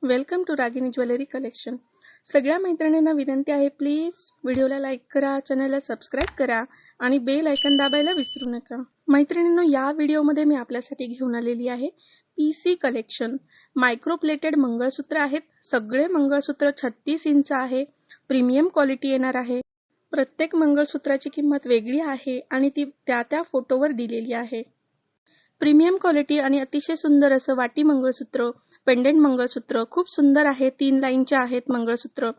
Welcome to Ragini jewellery collection. सगळ्या मैत्रिणींना विनंती आहे, प्लीज व्हिडिओला लाईक करा, चॅनलला सबस्क्राईब करा आणि बेल आयकॉन दाबायला विसरू नका। मैत्रिणींनो, या व्हिडिओमध्ये मी आपल्यासाठी घेऊन आलेली आहे पीसी कलेक्शन। मायक्रो प्लेटेड मंगळसूत्र आहेत। सगळे मंगळसूत्र 36 इंच आहे। प्रीमियम क्वालिटी येणार आहे। प्रत्येक मंगळसूत्राची किंमत वेगळी आहे आणि ती त्या फोटोवर दिलेली आहे। प्रीमियम क्वालिटी आणि अतिशय सुंदर असं वाटी मंगळसूत्र, पेंडेंट मंगळसूत्र खूप सुंदर आहे। 3 लाईनचे आहेत मंगळसूत्र,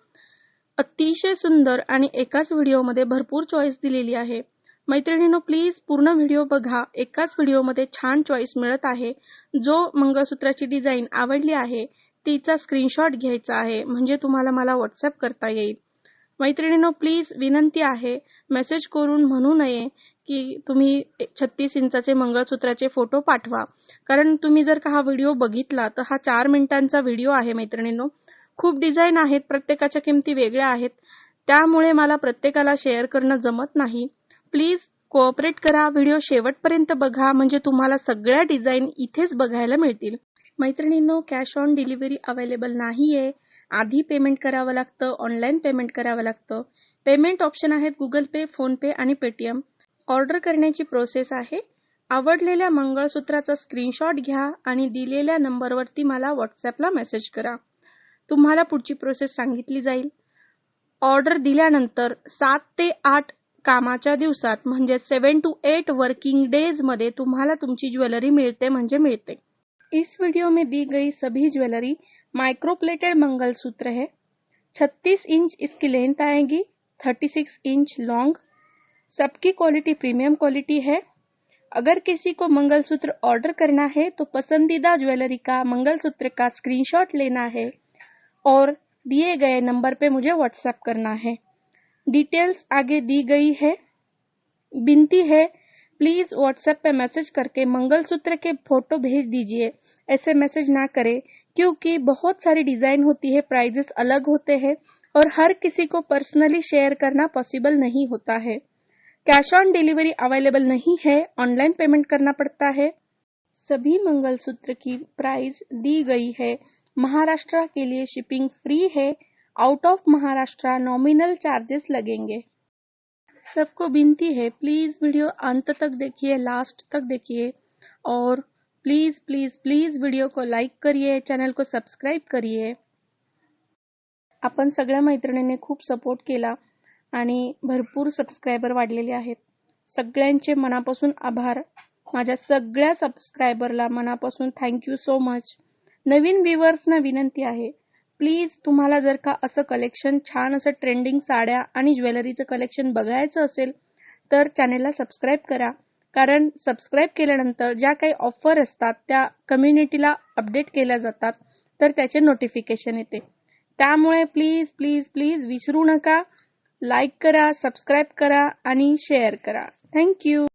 अतिशय सुंदर आणि एकाच व्हिडिओमध्ये भरपूर चॉईस दिलेली आहे। मैत्रिणींनो, प्लीज पूर्ण व्हिडिओ बघा। एकाच व्हिडिओमध्ये छान चॉईस मिळत आहे। जो मंगळसूत्राची डिझाइन आवडली आहे तिचा स्क्रीनशॉट घ्यायचा आहे, म्हणजे तुम्हाला मला व्हॉट्सअप करता येईल। मैत्रिणींनो, प्लीज विनंती आहे, मेसेज करून म्हणू नये की तुम्ही 36 इंचाचे मंगळसूत्राचे फोटो पाठवा, कारण तुम्ही जर का हा व्हिडिओ बघितला तर हा 4 मिनिटांचा व्हिडिओ आहे। मैत्रिणींनो, खूप डिझाइन आहेत, प्रत्येकाच्या किमती वेगळ्या आहेत, त्यामुळे मला प्रत्येकाला शेअर करणं जमत नाही। प्लीज कोऑपरेट करा, व्हिडिओ शेवटपर्यंत बघा, म्हणजे तुम्हाला सगळ्या डिझाइन इथेच बघायला मिळतील। मैत्रिणींनो, कॅश ऑन डिलिव्हरी अवेलेबल नाहीये। आधी पेमेंट करावं लागतं, ऑनलाईन पेमेंट करावं लागतं। पेमेंट ऑप्शन आहेत गुगल पे, फोन पे आणि पेटीएम। ऑर्डर करण्याची प्रोसेस आहे, आवडलेल्या मंगळसूत्राचा स्क्रीनशॉट घ्या आणि दिलेल्या नंबरवरती मला व्हॉट्सअपला मेसेज करा। तुम्हाला पुढची प्रोसेस सांगितली जाईल। ऑर्डर दिल्यानंतर 7 ते 8 कामाच्या दिवसात, म्हणजे 7 to 8 वर्किंग डेज मध्ये तुम्हाला तुमची ज्वेलरी मिळते म्हणजे मिळते। इस वीडियो में दी गई सभी ज्वेलरी माइक्रो प्लेटेड मंगलसूत्र है। 36 इंच इसकी लेंथ आएगी, 36 इंच लॉन्ग। सबकी क्वालिटी प्रीमियम क्वालिटी है। अगर किसी को मंगलसूत्र ऑर्डर करना है तो पसंदीदा ज्वेलरी का मंगलसूत्र का स्क्रीनशॉट लेना है और दिए गए नंबर पे मुझे व्हाट्सएप करना है। डिटेल्स आगे दी गई है। विनती है, प्लीज व्हाट्सएप पे मैसेज करके मंगलसूत्र के फोटो भेज दीजिए। ऐसे मैसेज ना करें, क्योंकि बहुत सारी डिजाइन होती है, प्राइजेस अलग होते हैं और हर किसी को पर्सनली शेयर करना पॉसिबल नहीं होता है। कैश ऑन डिलीवरी अवेलेबल नहीं है, ऑनलाइन पेमेंट करना पड़ता है। सभी मंगलसूत्र की प्राइस दी गई है। महाराष्ट्र के लिए शिपिंग फ्री है। Out of Maharashtra nominal charges लगेंगे। सबको विनती है, प्लीज वीडियो अंत तक देखिए, लास्ट तक देखिए और प्लीज प्लीज प्लीज वीडियो को लाइक करिए, चॅनल को सबस्क्राईब करिए। आपण सगळ्या मैत्रिणींनी खूप सपोर्ट केला आणि भरपूर सबस्क्रायबर वाढलेले आहेत। सगळ्यांचे मनापासून आभार। माझ्या सगळ्या सबस्क्रायबरला मनापासून थँक्यू सो मच। नवीन व्ह्यूअर्सना विनंती आहे, प्लीज तुम्हाला जर का असं कलेक्शन, छान असं ट्रेंडिंग साड्या आणि ज्वेलरीचं कलेक्शन बघायचं असेल तर चॅनलला सबस्क्राईब करा, कारण सबस्क्राईब केल्यानंतर ज्या काही ऑफर असतात त्या कम्युनिटीला अपडेट केल्या जातात, तर त्याचे नोटिफिकेशन येते। त्यामुळे प्लीज प्लीज प्लीज विसरू नका, लाईक करा, सबस्क्राईब करा आणि शेअर करा। थँक्यू।